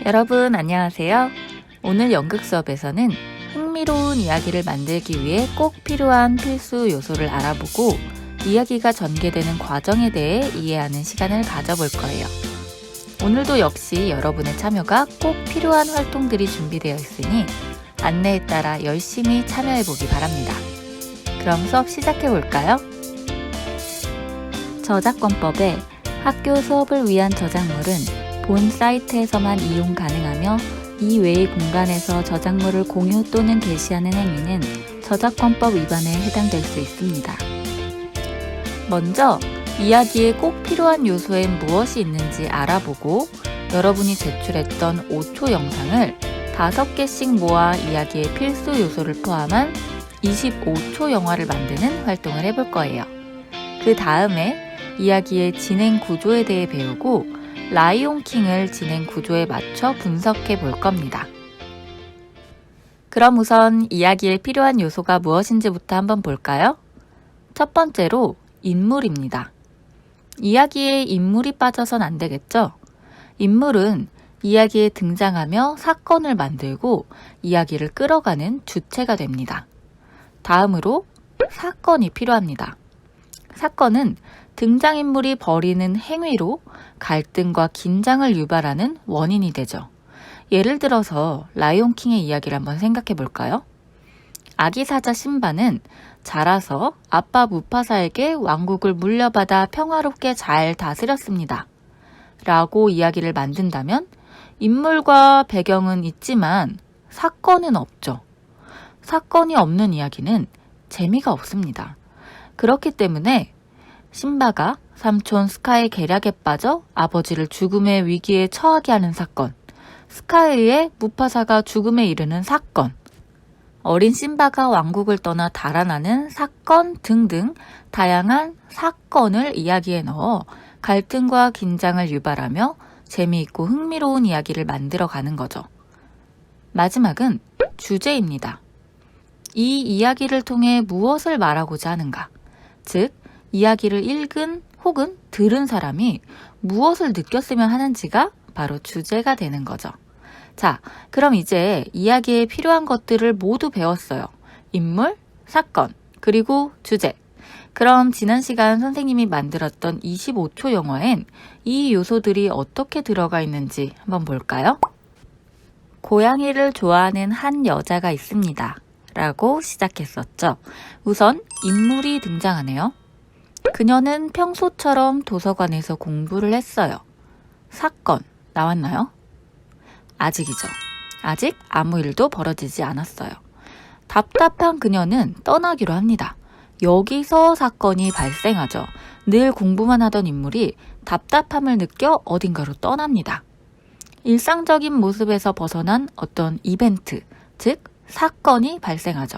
여러분 안녕하세요. 오늘 연극 수업에서는 흥미로운 이야기를 만들기 위해 꼭 필요한 필수 요소를 알아보고 이야기가 전개되는 과정에 대해 이해하는 시간을 가져볼 거예요. 오늘도 역시 여러분의 참여가 꼭 필요한 활동들이 준비되어 있으니 안내에 따라 열심히 참여해보기 바랍니다. 그럼 수업 시작해볼까요? 저작권법에 학교 수업을 위한 저작물은 본 사이트에서만 이용 가능하며 이외의 공간에서 저작물을 공유 또는 게시하는 행위는 저작권법 위반에 해당될 수 있습니다. 먼저 이야기에 꼭 필요한 요소엔 무엇이 있는지 알아보고 여러분이 제출했던 5초 영상을 5개씩 모아 이야기의 필수 요소를 포함한 25초 영화를 만드는 활동을 해볼 거예요. 그 다음에 이야기의 진행 구조에 대해 배우고 라이온 킹을 진행 구조에 맞춰 분석해 볼 겁니다. 그럼 우선 이야기에 필요한 요소가 무엇인지부터 한번 볼까요? 첫 번째로 인물입니다. 이야기에 인물이 빠져선 안 되겠죠? 인물은 이야기에 등장하며 사건을 만들고 이야기를 끌어가는 주체가 됩니다. 다음으로 사건이 필요합니다. 사건은 등장인물이 벌이는 행위로 갈등과 긴장을 유발하는 원인이 되죠. 예를 들어서 라이온킹의 이야기를 한번 생각해 볼까요? 아기 사자 심바는 자라서 아빠 무파사에게 왕국을 물려받아 평화롭게 잘 다스렸습니다. 라고 이야기를 만든다면 인물과 배경은 있지만 사건은 없죠. 사건이 없는 이야기는 재미가 없습니다. 그렇기 때문에 심바가 삼촌 스카의 계략에 빠져 아버지를 죽음의 위기에 처하게 하는 사건, 스카에 의해 무파사가 죽음에 이르는 사건, 어린 심바가 왕국을 떠나 달아나는 사건 등등 다양한 사건을 이야기에 넣어 갈등과 긴장을 유발하며 재미있고 흥미로운 이야기를 만들어가는 거죠. 마지막은 주제입니다. 이 이야기를 통해 무엇을 말하고자 하는가? 즉, 이야기를 읽은 혹은 들은 사람이 무엇을 느꼈으면 하는지가 바로 주제가 되는 거죠. 자, 그럼 이제 이야기에 필요한 것들을 모두 배웠어요. 인물, 사건, 그리고 주제. 그럼 지난 시간 선생님이 만들었던 25초 영화엔 이 요소들이 어떻게 들어가 있는지 한번 볼까요? 고양이를 좋아하는 한 여자가 있습니다. 라고 시작했었죠. 우선 인물이 등장하네요. 그녀는 평소처럼 도서관에서 공부를 했어요. 사건 나왔나요? 아직이죠. 아직 아무 일도 벌어지지 않았어요. 답답한 그녀는 떠나기로 합니다. 여기서 사건이 발생하죠. 늘 공부만 하던 인물이 답답함을 느껴 어딘가로 떠납니다. 일상적인 모습에서 벗어난 어떤 이벤트, 즉 사건이 발생하죠.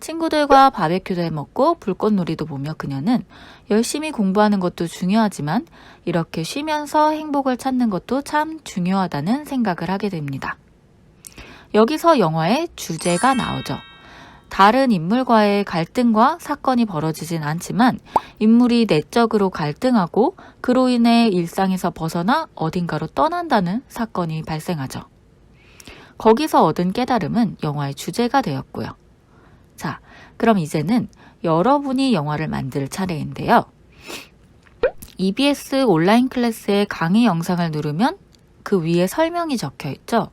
친구들과 바베큐도 해먹고 불꽃놀이도 보며 그녀는 열심히 공부하는 것도 중요하지만 이렇게 쉬면서 행복을 찾는 것도 참 중요하다는 생각을 하게 됩니다. 여기서 영화의 주제가 나오죠. 다른 인물과의 갈등과 사건이 벌어지진 않지만 인물이 내적으로 갈등하고 그로 인해 일상에서 벗어나 어딘가로 떠난다는 사건이 발생하죠. 거기서 얻은 깨달음은 영화의 주제가 되었고요. 자, 그럼 이제는 여러분이 영화를 만들 차례인데요. EBS 온라인 클래스의 강의 영상을 누르면 그 위에 설명이 적혀 있죠.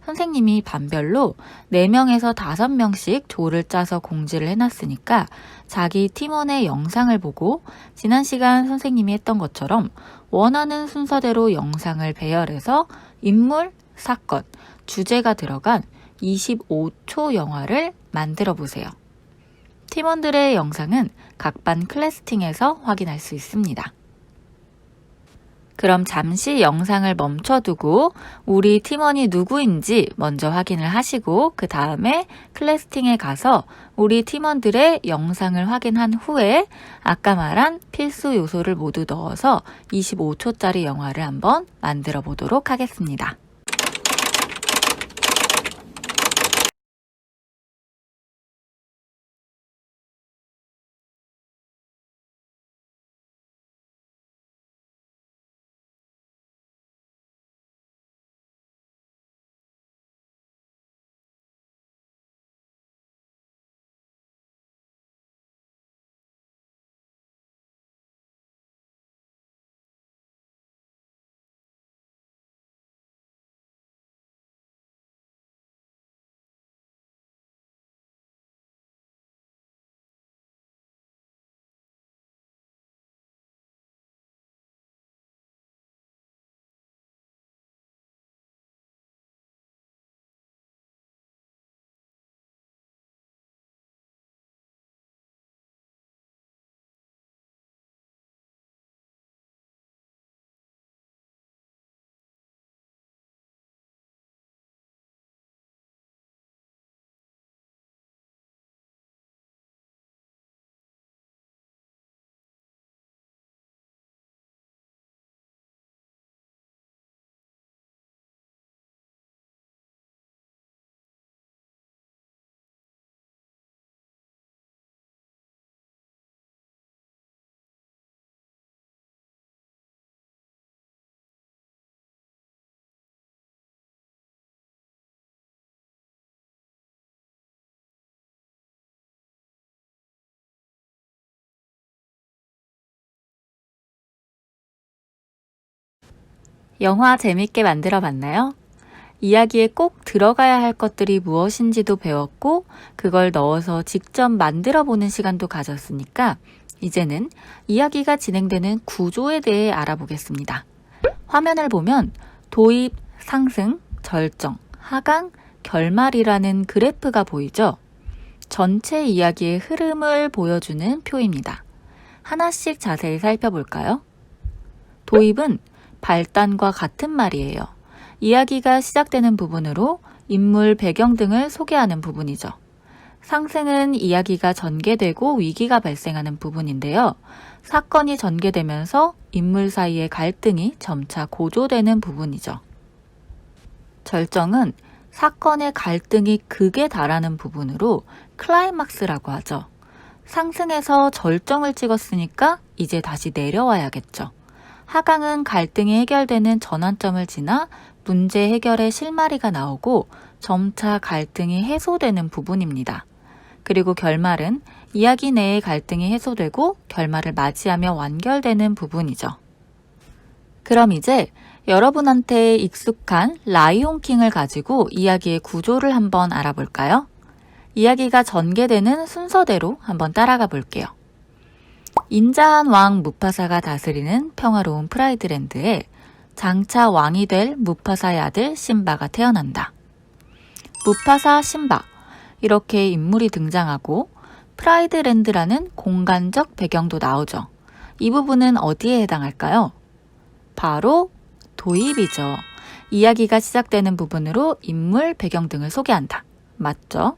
선생님이 반별로 4명에서 5명씩 조를 짜서 공지를 해놨으니까 자기 팀원의 영상을 보고 지난 시간 선생님이 했던 것처럼 원하는 순서대로 영상을 배열해서 인물, 사건, 주제가 들어간 25초 영화를 만들어 보세요. 팀원들의 영상은 각반 클래스팅에서 확인할 수 있습니다. 그럼 잠시 영상을 멈춰두고 우리 팀원이 누구인지 먼저 확인을 하시고 그 다음에 클래스팅에 가서 우리 팀원들의 영상을 확인한 후에 아까 말한 필수 요소를 모두 넣어서 25초짜리 영화를 한번 만들어 보도록 하겠습니다. 영화 재밌게 만들어 봤나요? 이야기에 꼭 들어가야 할 것들이 무엇인지도 배웠고 그걸 넣어서 직접 만들어 보는 시간도 가졌으니까 이제는 이야기가 진행되는 구조에 대해 알아보겠습니다. 화면을 보면 도입, 상승, 절정, 하강, 결말이라는 그래프가 보이죠? 전체 이야기의 흐름을 보여주는 표입니다. 하나씩 자세히 살펴볼까요? 도입은 발단과 같은 말이에요. 이야기가 시작되는 부분으로 인물 배경 등을 소개하는 부분이죠. 상승은 이야기가 전개되고 위기가 발생하는 부분인데요. 사건이 전개되면서 인물 사이의 갈등이 점차 고조되는 부분이죠. 절정은 사건의 갈등이 극에 달하는 부분으로 클라이막스라고 하죠. 상승에서 절정을 찍었으니까 이제 다시 내려와야겠죠. 하강은 갈등이 해결되는 전환점을 지나 문제 해결의 실마리가 나오고 점차 갈등이 해소되는 부분입니다. 그리고 결말은 이야기 내의 갈등이 해소되고 결말을 맞이하며 완결되는 부분이죠. 그럼 이제 여러분한테 익숙한 라이온 킹을 가지고 이야기의 구조를 한번 알아볼까요? 이야기가 전개되는 순서대로 한번 따라가 볼게요. 인자한 왕 무파사가 다스리는 평화로운 프라이드랜드에 장차 왕이 될 무파사의 아들 심바가 태어난다. 무파사 심바, 이렇게 인물이 등장하고 프라이드랜드라는 공간적 배경도 나오죠. 이 부분은 어디에 해당할까요? 바로 도입이죠. 이야기가 시작되는 부분으로 인물 배경 등을 소개한다. 맞죠?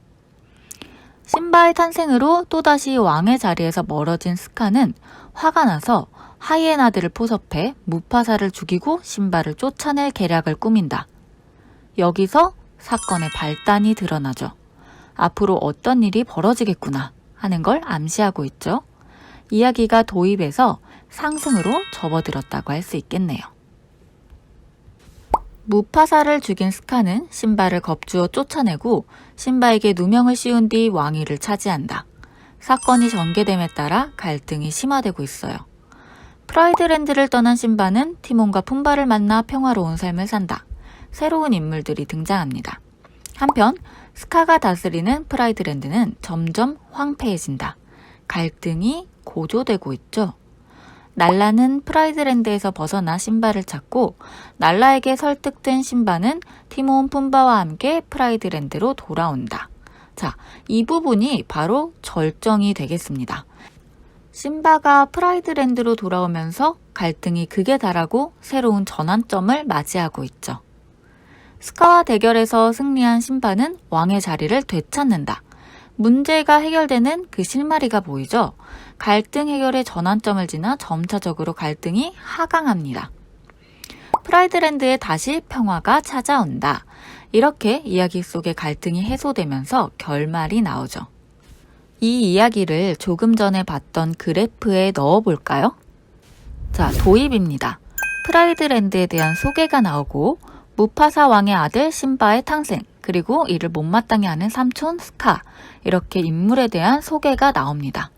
심바의 탄생으로 또다시 왕의 자리에서 멀어진 스카는 화가 나서 하이에나들을 포섭해 무파사를 죽이고 심바를 쫓아낼 계략을 꾸민다. 여기서 사건의 발단이 드러나죠. 앞으로 어떤 일이 벌어지겠구나 하는 걸 암시하고 있죠. 이야기가 도입에서 상승으로 접어들었다고 할 수 있겠네요. 무파사를 죽인 스카는 심바를 겁주어 쫓아내고 심바에게 누명을 씌운 뒤 왕위를 차지한다. 사건이 전개됨에 따라 갈등이 심화되고 있어요. 프라이드랜드를 떠난 심바는 티몬과 푼바를 만나 평화로운 삶을 산다. 새로운 인물들이 등장합니다. 한편 스카가 다스리는 프라이드랜드는 점점 황폐해진다. 갈등이 고조되고 있죠. 날라는 프라이드랜드에서 벗어나 심바를 찾고 날라에게 설득된 심바는 티몬 푼바와 함께 프라이드랜드로 돌아온다. 자, 이 부분이 바로 절정이 되겠습니다. 심바가 프라이드랜드로 돌아오면서 갈등이 극에 달하고 새로운 전환점을 맞이하고 있죠. 스카와 대결에서 승리한 심바는 왕의 자리를 되찾는다. 문제가 해결되는 그 실마리가 보이죠? 갈등 해결의 전환점을 지나 점차적으로 갈등이 하강합니다. 프라이드랜드에 다시 평화가 찾아온다. 이렇게 이야기 속의 갈등이 해소되면서 결말이 나오죠. 이 이야기를 조금 전에 봤던 그래프에 넣어볼까요? 자, 도입입니다. 프라이드랜드에 대한 소개가 나오고 무파사 왕의 아들 심바의 탄생, 그리고 이를 못마땅해 하는 삼촌 스카, 이렇게 인물에 대한 소개가 나옵니다.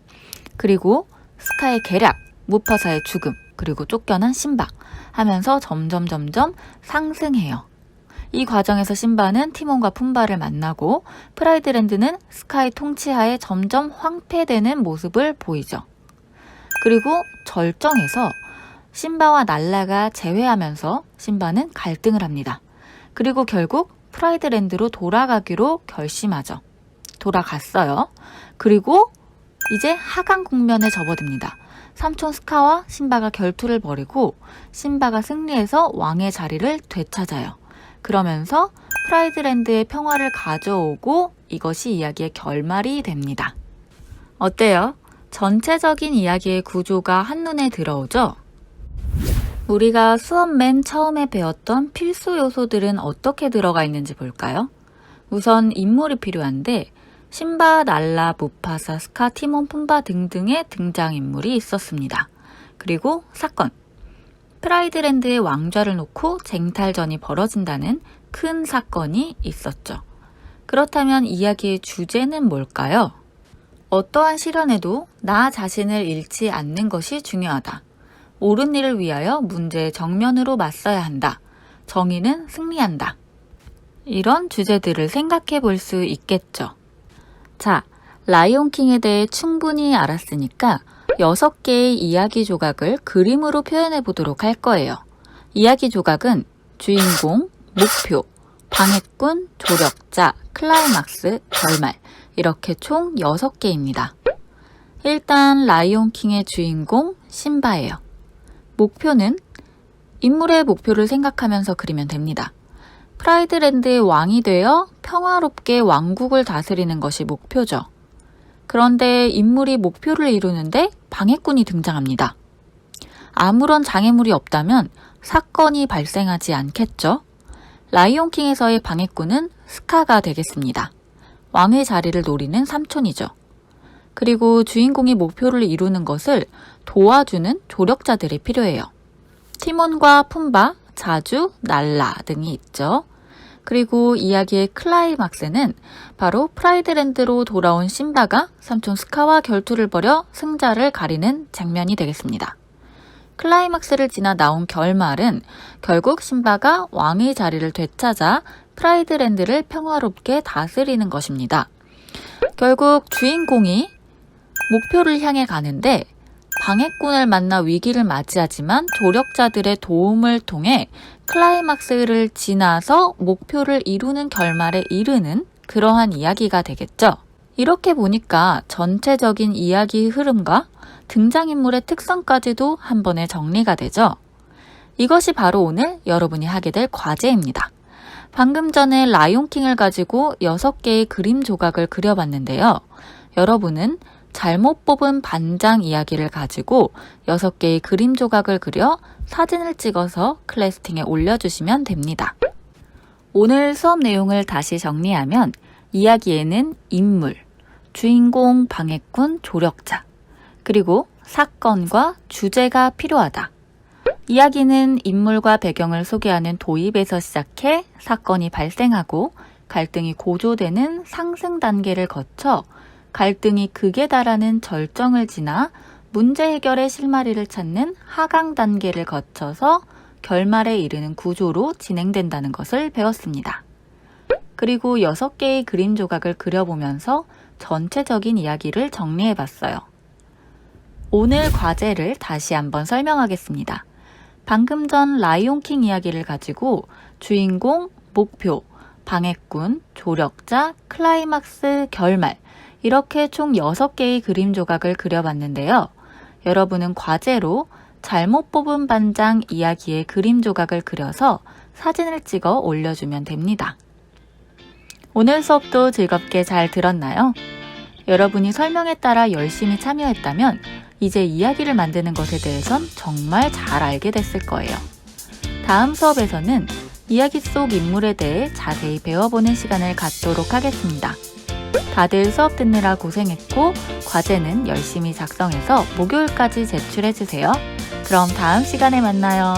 그리고 스카의 계략, 무파사의 죽음, 그리고 쫓겨난 심바 하면서 점점 상승해요. 이 과정에서 심바는 티몬과 푼바를 만나고 프라이드랜드는 스카의 통치하에 점점 황폐되는 모습을 보이죠. 그리고 절정에서 심바와 날라가 재회하면서 심바는 갈등을 합니다. 그리고 결국 프라이드랜드로 돌아가기로 결심하죠. 돌아갔어요. 그리고 이제 하강 국면에 접어듭니다. 삼촌 스카와 심바가 결투를 벌이고 심바가 승리해서 왕의 자리를 되찾아요. 그러면서 프라이드랜드의 평화를 가져오고 이것이 이야기의 결말이 됩니다. 어때요? 전체적인 이야기의 구조가 한눈에 들어오죠? 우리가 수업 맨 처음에 배웠던 필수 요소들은 어떻게 들어가 있는지 볼까요? 우선 인물이 필요한데 심바, 날라, 무파사, 스카, 티몬, 푼바 등등의 등장인물이 있었습니다. 그리고 사건. 프라이드랜드의 왕좌를 놓고 쟁탈전이 벌어진다는 큰 사건이 있었죠. 그렇다면 이야기의 주제는 뭘까요? 어떠한 시련에도 나 자신을 잃지 않는 것이 중요하다. 옳은 일을 위하여 문제의 정면으로 맞서야 한다. 정의는 승리한다. 이런 주제들을 생각해 볼 수 있겠죠. 자, 라이온킹에 대해 충분히 알았으니까 6개의 이야기 조각을 그림으로 표현해 보도록 할 거예요. 이야기 조각은 주인공, 목표, 방해꾼, 조력자, 클라이막스, 결말 이렇게 총 6개입니다. 일단 라이온킹의 주인공 심바예요. 목표는 인물의 목표를 생각하면서 그리면 됩니다. 프라이드랜드의 왕이 되어 평화롭게 왕국을 다스리는 것이 목표죠. 그런데 인물이 목표를 이루는데 방해꾼이 등장합니다. 아무런 장애물이 없다면 사건이 발생하지 않겠죠? 라이온킹에서의 방해꾼은 스카가 되겠습니다. 왕의 자리를 노리는 삼촌이죠. 그리고 주인공이 목표를 이루는 것을 도와주는 조력자들이 필요해요. 티몬과 푼바, 자주, 날라 등이 있죠. 그리고 이야기의 클라이막스는 바로 프라이드랜드로 돌아온 심바가 삼촌 스카와 결투를 벌여 승자를 가리는 장면이 되겠습니다. 클라이막스를 지나 나온 결말은 결국 심바가 왕의 자리를 되찾아 프라이드랜드를 평화롭게 다스리는 것입니다. 결국 주인공이 목표를 향해 가는데 방해꾼을 만나 위기를 맞이하지만 조력자들의 도움을 통해 클라이막스를 지나서 목표를 이루는 결말에 이르는 그러한 이야기가 되겠죠. 이렇게 보니까 전체적인 이야기 흐름과 등장인물의 특성까지도 한 번에 정리가 되죠. 이것이 바로 오늘 여러분이 하게 될 과제입니다. 방금 전에 라이온킹을 가지고 6개의 그림 조각을 그려봤는데요. 여러분은 잘못 뽑은 반장 이야기를 가지고 6개의 그림 조각을 그려 사진을 찍어서 클래스팅에 올려주시면 됩니다. 오늘 수업 내용을 다시 정리하면 이야기에는 인물, 주인공, 방해꾼, 조력자, 그리고 사건과 주제가 필요하다. 이야기는 인물과 배경을 소개하는 도입에서 시작해 사건이 발생하고 갈등이 고조되는 상승 단계를 거쳐 갈등이 극에 달하는 절정을 지나 문제 해결의 실마리를 찾는 하강 단계를 거쳐서 결말에 이르는 구조로 진행된다는 것을 배웠습니다. 그리고 6개의 그림 조각을 그려보면서 전체적인 이야기를 정리해봤어요. 오늘 과제를 다시 한번 설명하겠습니다. 방금 전 라이온킹 이야기를 가지고 주인공, 목표, 방해꾼, 조력자, 클라이막스, 결말 이렇게 총 6개의 그림 조각을 그려봤는데요. 여러분은 과제로 잘못 뽑은 반장 이야기의 그림 조각을 그려서 사진을 찍어 올려주면 됩니다. 오늘 수업도 즐겁게 잘 들었나요? 여러분이 설명에 따라 열심히 참여했다면 이제 이야기를 만드는 것에 대해선 정말 잘 알게 됐을 거예요. 다음 수업에서는 이야기 속 인물에 대해 자세히 배워보는 시간을 갖도록 하겠습니다. 다들 수업 듣느라 고생했고 과제는 열심히 작성해서 목요일까지 제출해주세요. 그럼 다음 시간에 만나요.